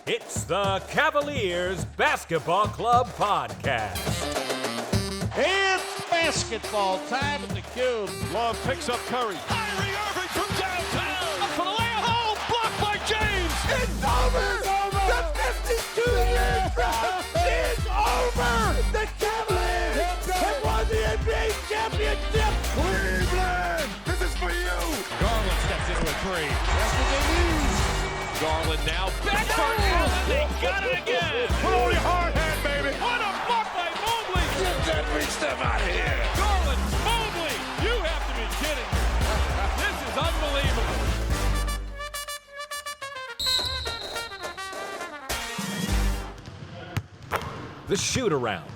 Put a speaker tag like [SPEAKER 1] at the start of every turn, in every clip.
[SPEAKER 1] It's the Cavaliers Basketball Club Podcast.
[SPEAKER 2] It's basketball time at the Cube.
[SPEAKER 3] Love picks up Curry.
[SPEAKER 4] Kyrie Irving from downtown. Up for the layup. Oh, blocked by James.
[SPEAKER 5] It's over. The 52-year drought is over. The Cavaliers have won the NBA championship.
[SPEAKER 3] Cleveland, this is for you.
[SPEAKER 4] Garland steps into a three.
[SPEAKER 2] That's what they need.
[SPEAKER 4] Garland now back for Allen. They got it again.
[SPEAKER 3] Put on your hard hat, baby.
[SPEAKER 4] What a block by Mobley.
[SPEAKER 3] Get that big stuff out of here.
[SPEAKER 4] Garland, Mobley. You have to be kidding me. This is unbelievable.
[SPEAKER 1] The shoot-around.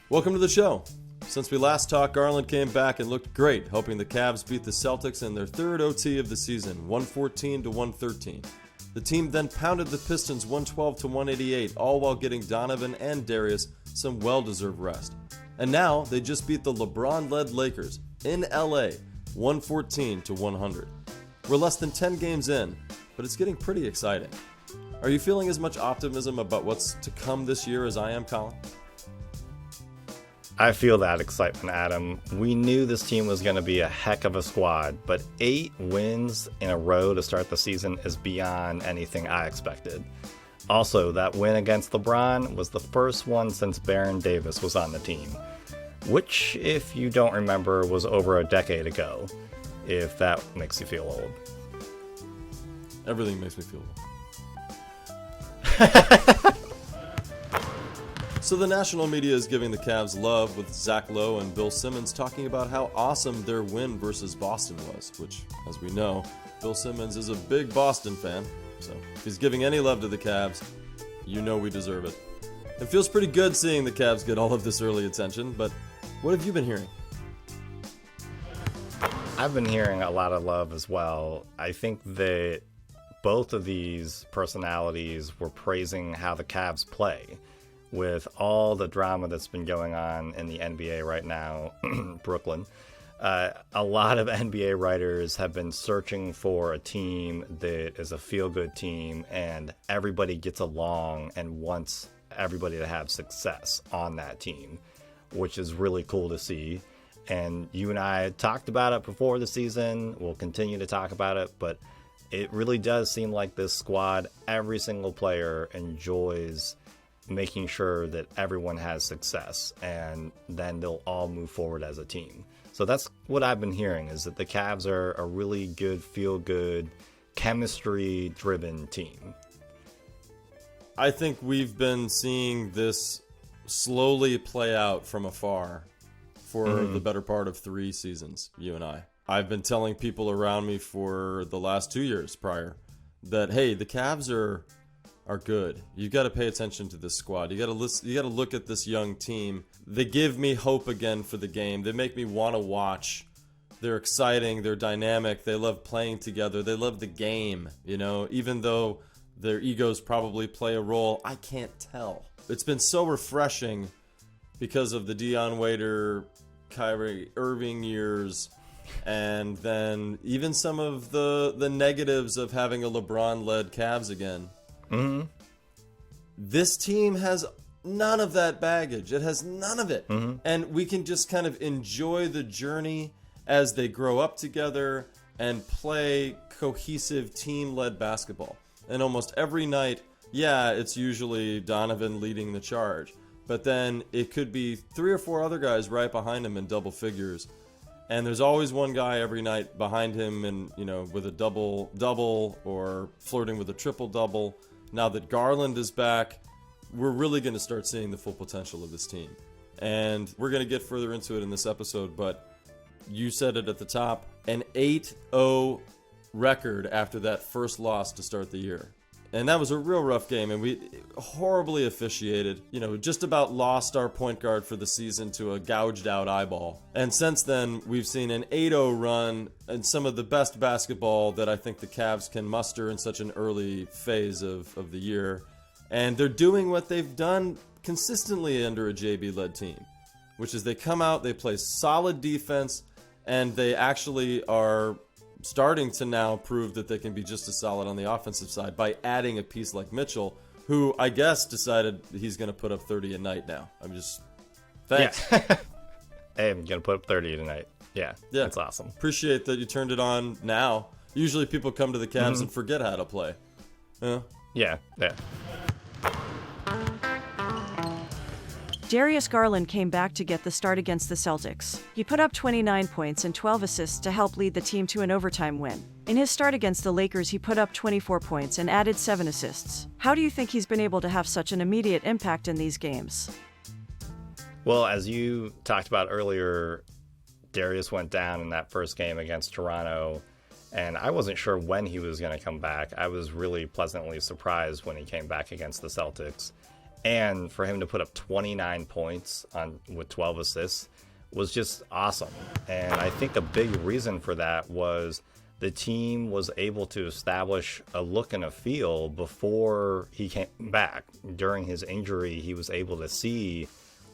[SPEAKER 6] Welcome to the show. Since we last talked, Garland came back and looked great, helping the Cavs beat the Celtics in their third OT of the season, 114-113. The team then pounded the Pistons 112-188, all while getting Donovan and Darius some well-deserved rest. And now they just beat the LeBron-led Lakers in LA, 114-100. We're less than 10 games in, but it's getting pretty exciting. Are you feeling as much optimism about what's to come this year as I am, Colin?
[SPEAKER 7] I feel that excitement, Adam. We knew this team was going to be a heck of a squad, but 8 wins in a row to start the season is beyond anything I expected. Also, that win against LeBron was the first one since Baron Davis was on the team, which, if you don't remember, was over a decade ago, if that makes you feel old.
[SPEAKER 6] Everything makes me feel old. So the national media is giving the Cavs love, with Zach Lowe and Bill Simmons talking about how awesome their win versus Boston was, which, as we know, Bill Simmons is a big Boston fan, so if he's giving any love to the Cavs, you know we deserve it. It feels pretty good seeing the Cavs get all of this early attention, but what have you been hearing?
[SPEAKER 7] I've been hearing a lot of love as well. I think that both of these personalities were praising how the Cavs play. With all the drama that's been going on in the NBA right now, Brooklyn, a lot of NBA writers have been searching for a team that is a feel-good team and everybody gets along and wants everybody to have success on that team, which is really cool to see. And you and I talked about it before the season. We'll continue to talk about it, but it really does seem like this squad, every single player enjoys making sure that everyone has success, and then they'll all move forward as a team. So that's what I've been hearing, is that the Cavs are a really good, feel-good, chemistry-driven team.
[SPEAKER 6] I think we've been seeing this slowly play out from afar for the better part of 3 seasons, you and I. I've been telling people around me for the last 2 years prior that, hey, the Cavs are good. You've got to pay attention to this squad. You got to look at this young team. They give me hope again for the game. They make me want to watch. They're exciting. They're dynamic. They love playing together. They love the game, you know, even though their egos probably play a role. I can't tell. It's been so refreshing because of the Dion Waiter, Kyrie Irving years, and then even some of the negatives of having a LeBron-led Cavs again. Mm-hmm. This team has none of that baggage. It has none of it. Mm-hmm. And we can just kind of enjoy the journey as they grow up together and play cohesive team-led basketball. And almost every night, yeah, it's usually Donovan leading the charge. But then it could be 3 or 4 other guys right behind him in double figures. And there's always one guy every night behind him and, you know, with a double-double or flirting with a triple-double. Now that Garland is back, we're really going to start seeing the full potential of this team. And we're going to get further into it in this episode, but you said it at the top, an 8-0 record after that first loss to start the year. And that was a real rough game, and we horribly officiated. You know, just about lost our point guard for the season to a gouged out eyeball. And since then, we've seen an 8-0 run and some of the best basketball that I think the Cavs can muster in such an early phase of the year. And they're doing what they've done consistently under a JB-led team, which is they come out, they play solid defense, and they actually are starting to now prove that they can be just as solid on the offensive side by adding a piece like Mitchell, who I guess decided he's going to put up 30 a night now. Thanks.
[SPEAKER 7] Yeah. Hey, I'm going to put up 30 tonight. Yeah, that's awesome.
[SPEAKER 6] Appreciate that you turned it on now. Usually people come to the Cavs and forget how to play.
[SPEAKER 7] Yeah.
[SPEAKER 8] Darius Garland came back to get the start against the Celtics. He put up 29 points and 12 assists to help lead the team to an overtime win. In his start against the Lakers, he put up 24 points and added 7 assists. How do you think he's been able to have such an immediate impact in these games?
[SPEAKER 7] Well, as you talked about earlier, Darius went down in that first game against Toronto, and I wasn't sure when he was going to come back. I was really pleasantly surprised when he came back against the Celtics. And for him to put up 29 points with 12 assists was just awesome. And I think a big reason for that was the team was able to establish a look and a feel before he came back. During his injury, he was able to see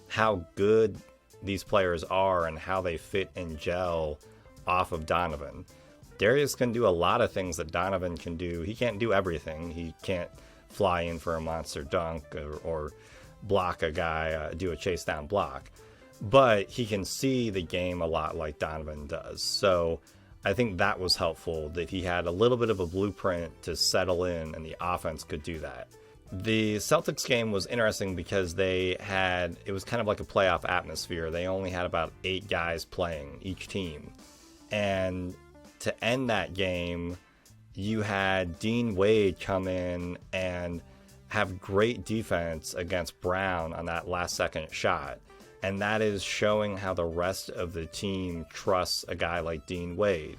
[SPEAKER 7] how good these players are and how they fit and gel off of Donovan. Darius can do a lot of things that Donovan can do. He can't do everything. He can't fly in for a monster dunk or block a guy, do a chase down block. But he can see the game a lot like Donovan does. So I think that was helpful, that he had a little bit of a blueprint to settle in and the offense could do that. The Celtics game was interesting because it was kind of like a playoff atmosphere. They only had about 8 guys playing each team. And to end that game, you had Dean Wade come in and have great defense against Brown on that last second shot. And that is showing how the rest of the team trusts a guy like Dean Wade.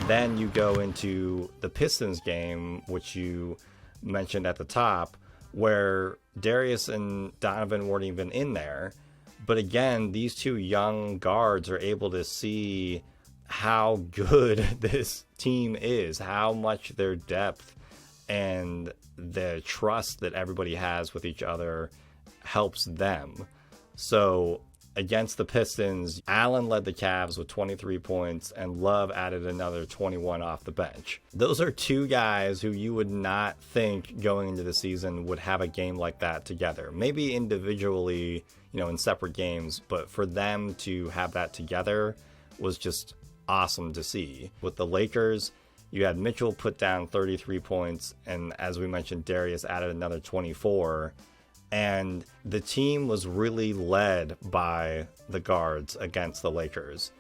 [SPEAKER 7] Then you go into the Pistons game, which you mentioned at the top, where Darius and Donovan weren't even in there. But again, these two young guards are able to see how good this team is, how much their depth and the trust that everybody has with each other helps them. So against the Pistons, Allen led the Cavs with 23 points and Love added another 21 off the bench. Those are 2 guys who you would not think going into the season would have a game like that together. Maybe individually, in separate games, but for them to have that together was just awesome to see. With the Lakers, you had Mitchell put down 33 points, and as we mentioned, Darius added another 24, and the team was really led by the guards against the Lakers.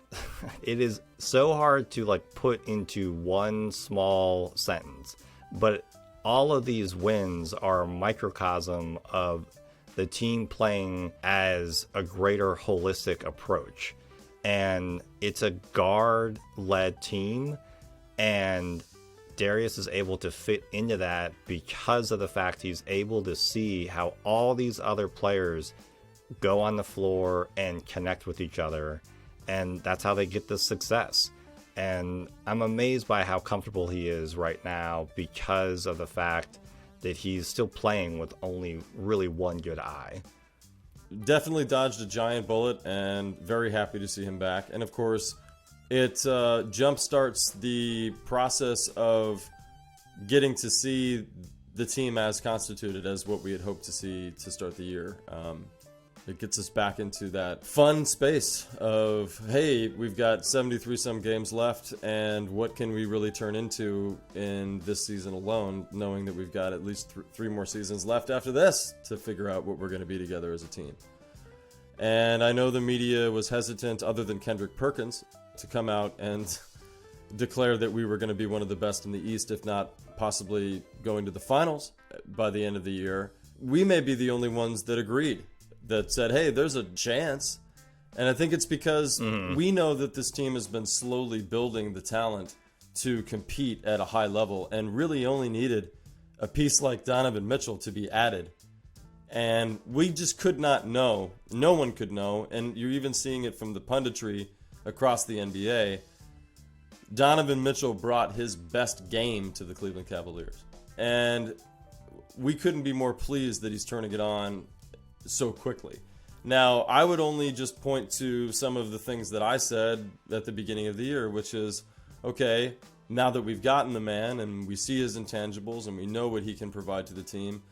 [SPEAKER 7] It is so hard to put into one small sentence, but all of these wins are a microcosm of the team playing as a greater holistic approach. And it's a guard-led team, and Darius is able to fit into that because of the fact he's able to see how all these other players go on the floor and connect with each other, and that's how they get the success. And I'm amazed by how comfortable he is right now because of the fact that he's still playing with only really one good eye.
[SPEAKER 6] Definitely dodged a giant bullet, and very happy to see him back. And of course, it jumpstarts the process of getting to see the team as constituted as what we had hoped to see to start the year. It gets us back into that fun space of, hey, we've got 73 some games left, and what can we really turn into in this season alone, knowing that we've got at least 3 more seasons left after this to figure out what we're going to be together as a team. And I know the media was hesitant, other than Kendrick Perkins, to come out and declare that we were going to be one of the best in the East, if not possibly going to the finals by the end of the year. We may be the only ones that agreed, that said, hey, there's a chance. And I think it's because we know that this team has been slowly building the talent to compete at a high level and really only needed a piece like Donovan Mitchell to be added. And we just could not know. No one could know. And you're even seeing it from the punditry across the NBA. Donovan Mitchell brought his best game to the Cleveland Cavaliers. And we couldn't be more pleased that he's turning it on so quickly. Now, I would only just point to some of the things that I said at the beginning of the year, which is okay, now that we've gotten the man and we see his intangibles and we know what he can provide to the team,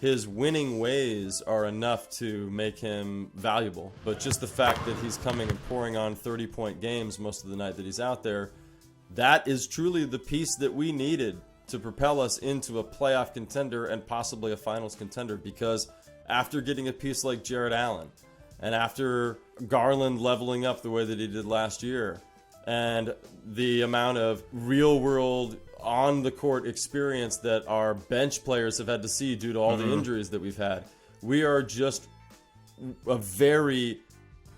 [SPEAKER 6] his winning ways are enough to make him valuable. But just the fact that he's coming and pouring on 30-point games most of the night that he's out there, that is truly the piece that we needed to propel us into a playoff contender and possibly a finals contender. Because after getting a piece like Jarrett Allen, and after Garland leveling up the way that he did last year, and the amount of real-world on-the-court experience that our bench players have had to see due to all the injuries that we've had, we are just a very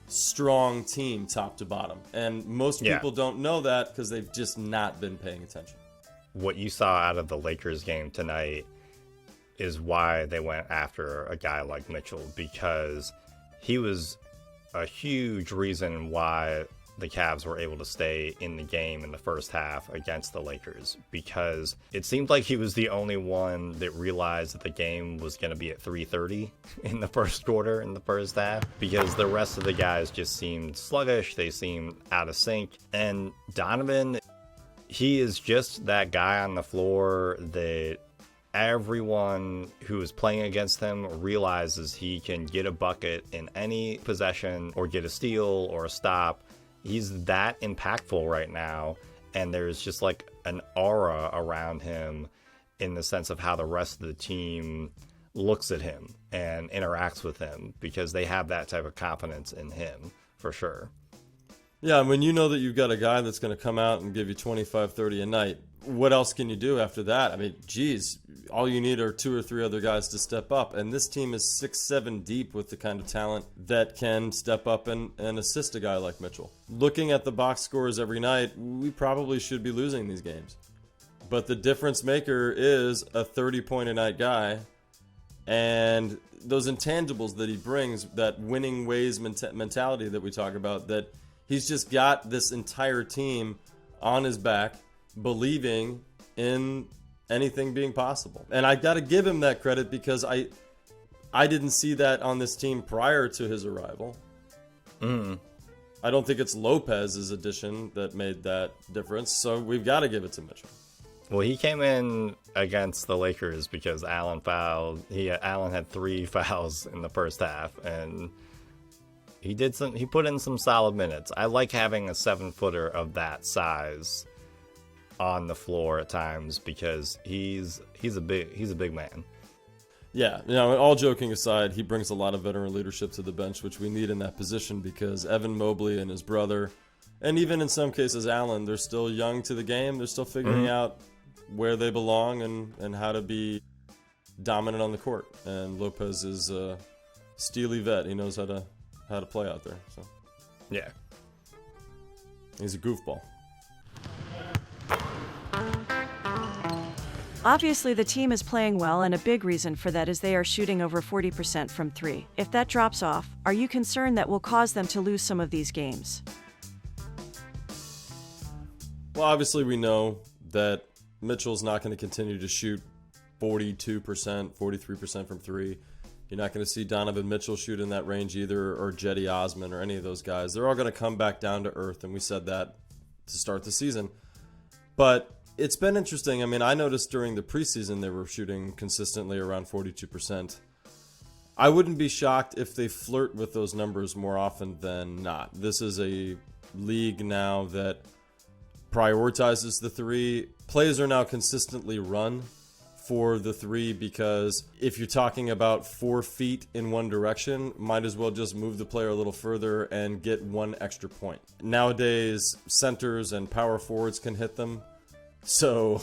[SPEAKER 6] strong team top to bottom. And most people don't know that because they've just not been paying attention.
[SPEAKER 7] What you saw out of the Lakers game tonight is why they went after a guy like Mitchell, because he was a huge reason why the Cavs were able to stay in the game in the first half against the Lakers, because it seemed like he was the only one that realized that the game was going to be at 3:30 in the first quarter, in the first half, because the rest of the guys just seemed sluggish. They seemed out of sync. And Donovan, he is just that guy on the floor that everyone who is playing against him realizes he can get a bucket in any possession or get a steal or a stop. He's that impactful right now, and there's just like an aura around him in the sense of how the rest of the team looks at him and interacts with him, because they have that type of confidence in him for sure.
[SPEAKER 6] Yeah, when you know that you've got a guy that's going to come out and give you 25, 30 a night, what else can you do after that? I mean, geez, all you need are 2 or 3 other guys to step up. And this team is 6-7 deep with the kind of talent that can step up and assist a guy like Mitchell. Looking at the box scores every night, we probably should be losing these games. But the difference maker is a 30-point-a-night guy. And those intangibles that he brings, that winning ways mentality that we talk about, that he's just got this entire team on his back, believing in anything being possible. And I got to give him that credit, because I didn't see that on this team prior to his arrival. I don't think it's Lopez's addition that made that difference, so we've got to give it to Mitchell.
[SPEAKER 7] Well, he came in against the Lakers because Allen fouled. Allen had 3 fouls in the first half, and he put in some solid minutes. I like having a 7-footer of that size on the floor at times, because he's a big man.
[SPEAKER 6] Yeah, all joking aside, he brings a lot of veteran leadership to the bench, which we need in that position, because Evan Mobley and his brother, and even in some cases Allen, they're still young to the game. They're still figuring out where they belong and how to be dominant on the court. And Lopez is a steely vet. He knows how to play out there. So
[SPEAKER 7] yeah,
[SPEAKER 6] he's a goofball.
[SPEAKER 8] Obviously, the team is playing well, and a big reason for that is they are shooting over 40% from 3. If that drops off, are you concerned that will cause them to lose some of these games?
[SPEAKER 6] Well, obviously we know that Mitchell's not going to continue to shoot 42%, 43% from 3. You're not going to see Donovan Mitchell shoot in that range either, or Cedi Osman, or any of those guys. They're all going to come back down to earth, and we said that to start the season. But it's been interesting. I mean, I noticed during the preseason they were shooting consistently around 42%. I wouldn't be shocked if they flirt with those numbers more often than not. This is a league now that prioritizes the 3. Plays are now consistently run for the 3, because if you're talking about 4 feet in one direction, might as well just move the player a little further and get 1 extra point. Nowadays, centers and power forwards can hit them. So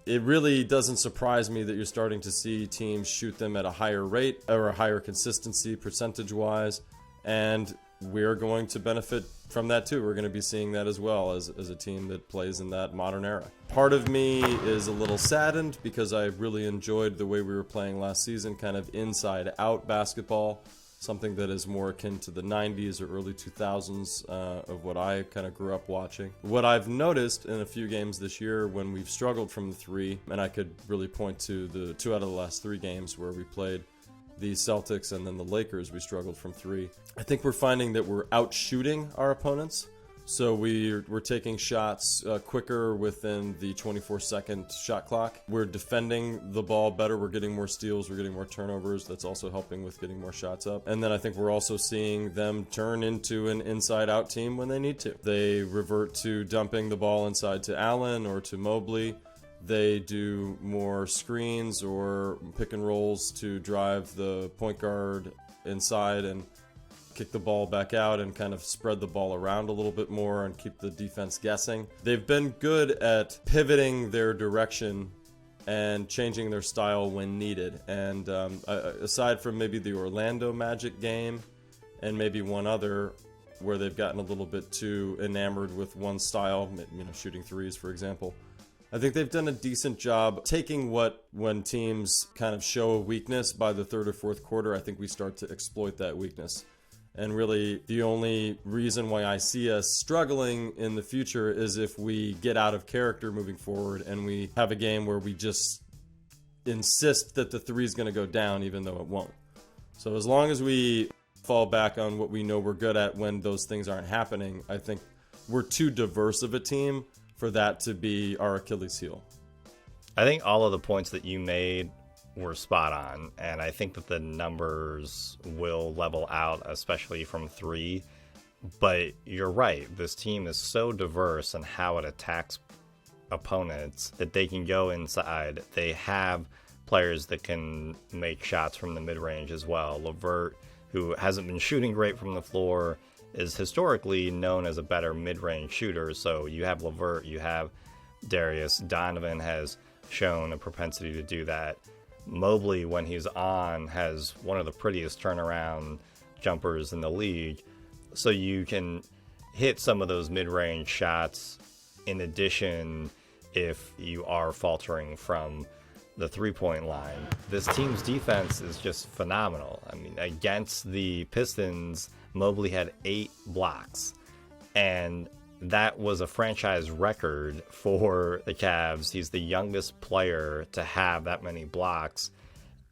[SPEAKER 6] it really doesn't surprise me that you're starting to see teams shoot them at a higher rate or a higher consistency percentage-wise, and we're going to benefit from that too. We're going to be seeing that as well as a team that plays in that modern era. Part of me is a little saddened, because I really enjoyed the way we were playing last season, kind of inside-out basketball, something that is more akin to the 90s or early 2000s of what I kind of grew up watching. What I've noticed in a few games this year when we've struggled from the 3, and I could really point to the 2 out of the last 3 games where we played the Celtics and then the Lakers, we struggled from 3. I think we're finding that we're out-shooting our opponents So we're taking shots quicker within the 24-second shot clock. We're defending the ball better. We're getting more steals. We're getting more turnovers. That's also helping with getting more shots up. And then I think we're also seeing them turn into an inside-out team when they need to. They revert to dumping the ball inside to Allen or to Mobley. They do more screens or pick and rolls to drive the point guard inside and kick the ball back out and kind of spread the ball around a little bit more and keep the defense guessing. They've been good at pivoting their direction and changing their style when needed. And aside from maybe the Orlando Magic game and maybe one other where they've gotten a little bit too enamored with one style, shooting threes, for example, I think they've done a decent job taking when teams kind of show a weakness by the third or fourth quarter, I think we start to exploit that weakness. And really, the only reason why I see us struggling in the future is if we get out of character moving forward and we have a game where we just insist that the three is going to go down even though it won't. So as long as we fall back on what we know we're good at when those things aren't happening, I think we're too diverse of a team for that to be our Achilles heel.
[SPEAKER 7] I think all of the points that you made were spot on, and I think that the numbers will level out, especially from three. But you're right, this team is so diverse in how it attacks opponents that they can go inside. They have players that can make shots from the mid-range as well. LeVert, who hasn't been shooting great from the floor, is historically known as a better mid-range shooter. So you have LeVert, you have Darius. Donovan has shown a propensity to do that. Mobley, when he's on, has one of the prettiest turnaround jumpers in the league. So you can hit some of those mid-range shots in addition if you are faltering from the three-point line. This team's defense is just phenomenal. I mean, against the Pistons, Mobley had 8 blocks, and that was a franchise record for the Cavs. He's the youngest player to have that many blocks,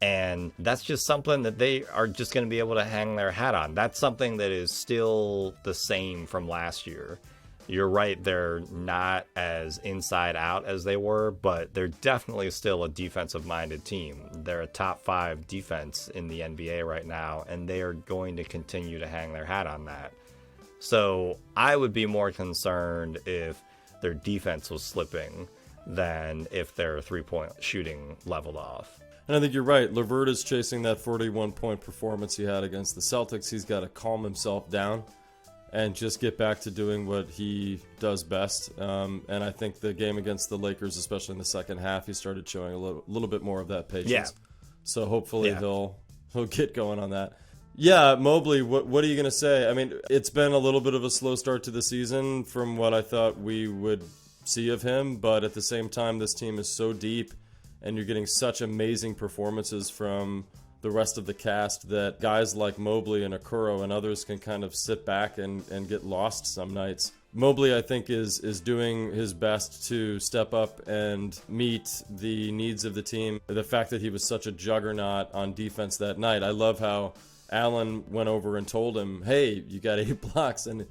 [SPEAKER 7] and that's just something that they are just going to be able to hang their hat on. That's something that is still the same from last year. You're right, they're not as inside out as they were, but they're definitely still a defensive-minded team. They're a top 5 defense in the NBA right now, and they are going to continue to hang their hat on that. So I would be more concerned if their defense was slipping than if their three-point shooting leveled off.
[SPEAKER 6] And I think you're right. LeVert is chasing that 41-point performance he had against the Celtics. He's got to calm himself down and just get back to doing what he does best. And I think the game against the Lakers, especially in the second half, he started showing a little bit more of that patience.
[SPEAKER 7] Yeah.
[SPEAKER 6] So hopefully he'll get going on that. Yeah, Mobley, what are you going to say? I mean, it's been a little bit of a slow start to the season from what I thought we would see of him, but at the same time, this team is so deep, and you're getting such amazing performances from the rest of the cast that guys like Mobley and Okoro and others can kind of sit back and get lost some nights. Mobley, I think, is doing his best to step up and meet the needs of the team. The fact that he was such a juggernaut on defense that night, I love how Allen went over and told him, hey, you got 8 blocks, and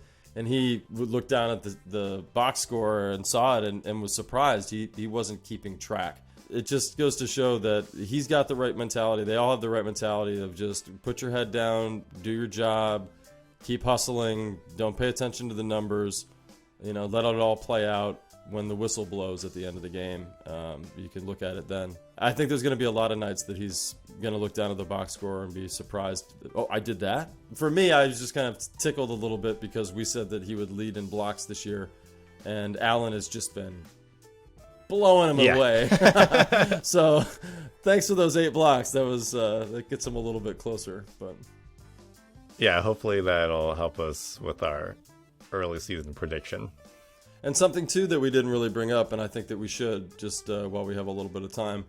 [SPEAKER 6] he looked down at the box score and saw it and was surprised. He wasn't keeping track. It just goes to show that he's got the right mentality. They all have the right mentality of just put your head down, do your job, keep hustling, don't pay attention to the numbers, let it all play out. When the whistle blows at the end of the game, you can look at it then. I think there's going to be a lot of nights that he's going to look down at the box score and be surprised. Oh, I did that? For me, I was just kind of tickled a little bit because we said that he would lead in blocks this year, and Allen has just been blowing him away. So thanks for those 8 blocks. That gets him a little bit closer. But
[SPEAKER 7] yeah, hopefully that'll help us with our early season prediction.
[SPEAKER 6] And something, too, that we didn't really bring up, and I think that we should, just while we have a little bit of time.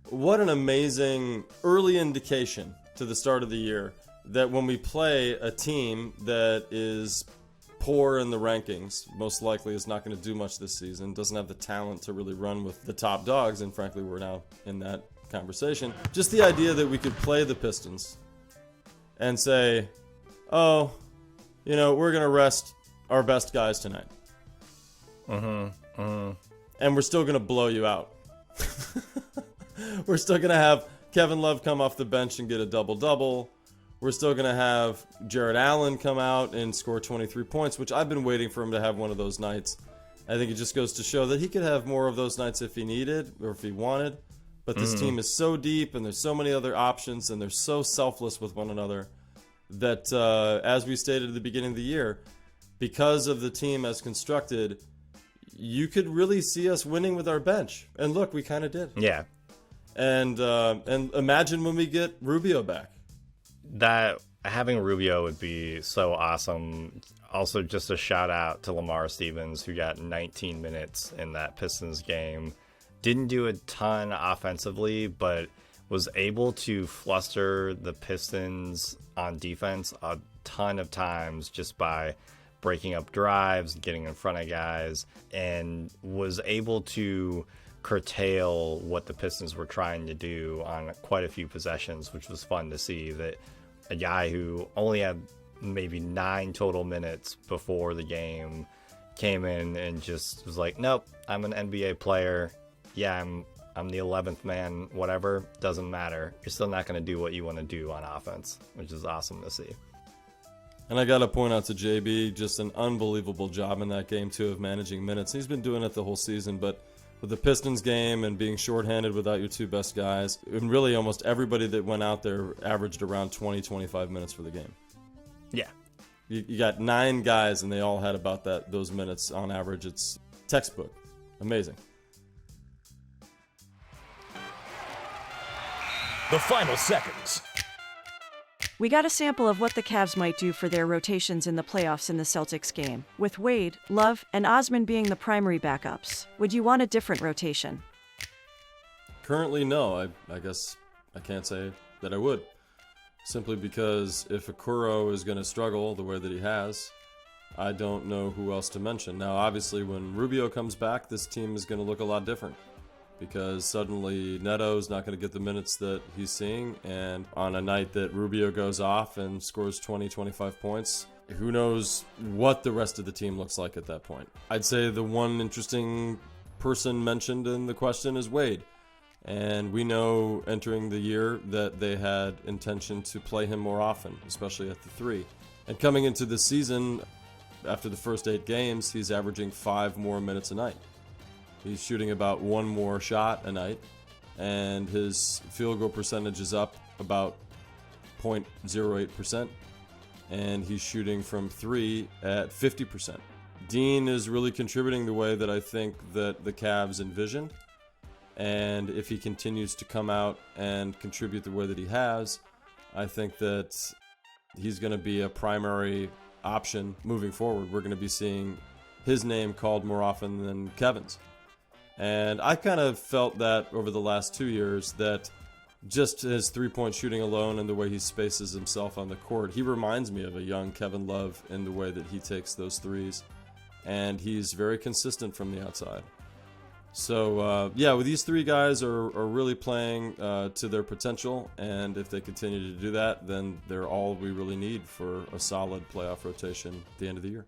[SPEAKER 6] What an amazing early indication to the start of the year that when we play a team that is poor in the rankings, most likely is not going to do much this season, doesn't have the talent to really run with the top dogs, and frankly, we're now in that conversation. Just the idea that we could play the Pistons and say, we're going to rest our best guys tonight. And we're still going to blow you out. We're still going to have Kevin Love come off the bench and get a double-double. We're still going to have Jared Allen come out and score 23 points, which I've been waiting for him to have one of those nights. I think it just goes to show that he could have more of those nights if he needed or if he wanted. But this team is so deep and there's so many other options and they're so selfless with one another that, as we stated at the beginning of the year, because of the team as constructed, you could really see us winning with our bench. And look, we kind of did.
[SPEAKER 7] Yeah.
[SPEAKER 6] And imagine when we get Rubio back.
[SPEAKER 7] That having Rubio would be so awesome. Also, just a shout out to Lamar Stevens, who got 19 minutes in that Pistons game. Didn't do a ton offensively, but was able to fluster the Pistons on defense a ton of times just by breaking up drives, getting in front of guys, and was able to curtail what the Pistons were trying to do on quite a few possessions, which was fun to see. That a guy who only had maybe 9 total minutes before the game came in and just was like, nope, I'm an NBA player. Yeah, I'm the 11th man, whatever, doesn't matter. You're still not going to do what you want to do on offense, which is awesome to see.
[SPEAKER 6] And I got to point out to JB, just an unbelievable job in that game, too, of managing minutes. He's been doing it the whole season, but with the Pistons game and being shorthanded without your 2 best guys, and really almost everybody that went out there averaged around 20, 25 minutes for the game.
[SPEAKER 7] Yeah.
[SPEAKER 6] You got 9 guys, and they all had about those minutes on average. It's textbook. Amazing.
[SPEAKER 1] The final seconds.
[SPEAKER 8] We got a sample of what the Cavs might do for their rotations in the playoffs in the Celtics game, with Wade, Love, and Osman being the primary backups. Would you want a different rotation?
[SPEAKER 6] Currently, no. I guess I can't say that I would. Simply because if Okoro is going to struggle the way that he has, I don't know who else to mention. Now, obviously, when Rubio comes back, this team is going to look a lot different. Because suddenly Neto's not going to get the minutes that he's seeing, and on a night that Rubio goes off and scores 20, 25 points, who knows what the rest of the team looks like at that point. I'd say the one interesting person mentioned in the question is Wade, and we know entering the year that they had intention to play him more often, especially at the 3. And coming into the season, after the first 8 games, he's averaging 5 more minutes a night. He's shooting about 1 more shot a night, and his field goal percentage is up about 0.08%, and he's shooting from 3 at 50%. Dean is really contributing the way that I think that the Cavs envisioned, and if he continues to come out and contribute the way that he has, I think that he's going to be a primary option moving forward. We're going to be seeing his name called more often than Kevin's. And I kind of felt that over the last 2 years, that just his 3-point shooting alone and the way he spaces himself on the court, he reminds me of a young Kevin Love in the way that he takes those threes. And he's very consistent from the outside. So, with these 3 guys are really playing to their potential. And if they continue to do that, then they're all we really need for a solid playoff rotation at the end of the year.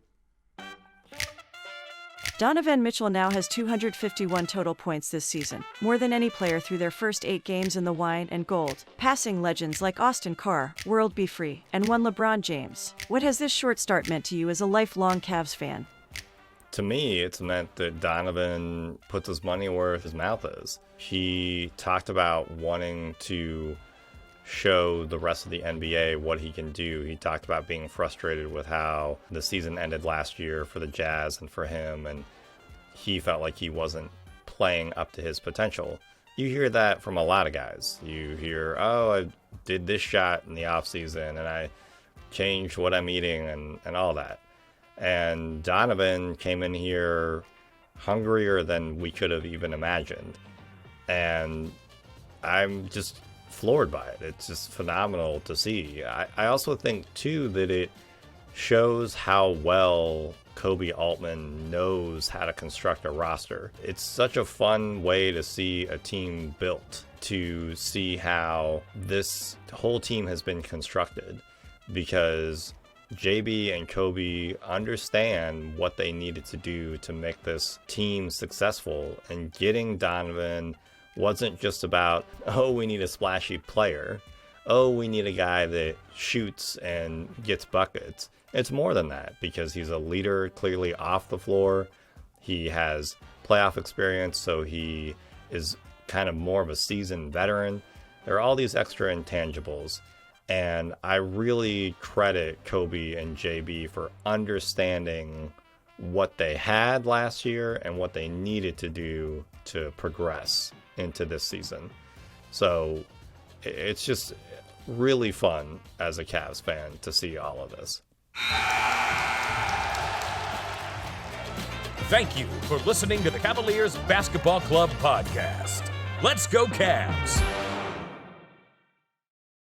[SPEAKER 8] Donovan Mitchell now has 251 total points this season, more than any player through their first 8 games in the wine and gold, passing legends like Austin Carr, World Be Free, and one LeBron James. What has this short start meant to you as a lifelong Cavs fan?
[SPEAKER 7] To me, it's meant that Donovan puts his money where his mouth is. He talked about wanting to show the rest of the NBA what he can do. He talked about being frustrated with how the season ended last year for the Jazz and for him, and he felt like he wasn't playing up to his potential. You hear that from a lot of guys. You hear, oh, I did this shot in the offseason, and I changed what I'm eating and all that. And Donovan came in here hungrier than we could have even imagined. And I'm just floored by it. It's just phenomenal to see. I also think, too, that it shows how well Kobe Altman knows how to construct a roster. It's such a fun way to see a team built, to see how this whole team has been constructed, because JB and Kobe understand what they needed to do to make this team successful, and getting Donovan wasn't just about, oh, we need a splashy player. Oh, we need a guy that shoots and gets buckets. It's more than that, because he's a leader clearly off the floor. He has playoff experience, so he is kind of more of a seasoned veteran. There are all these extra intangibles, and I really credit Kobe and JB for understanding what they had last year and what they needed to do to progress into this season. So it's just really fun as a Cavs fan to see all of this.
[SPEAKER 1] Thank you for listening to the Cavaliers Basketball Club podcast. Let's go Cavs!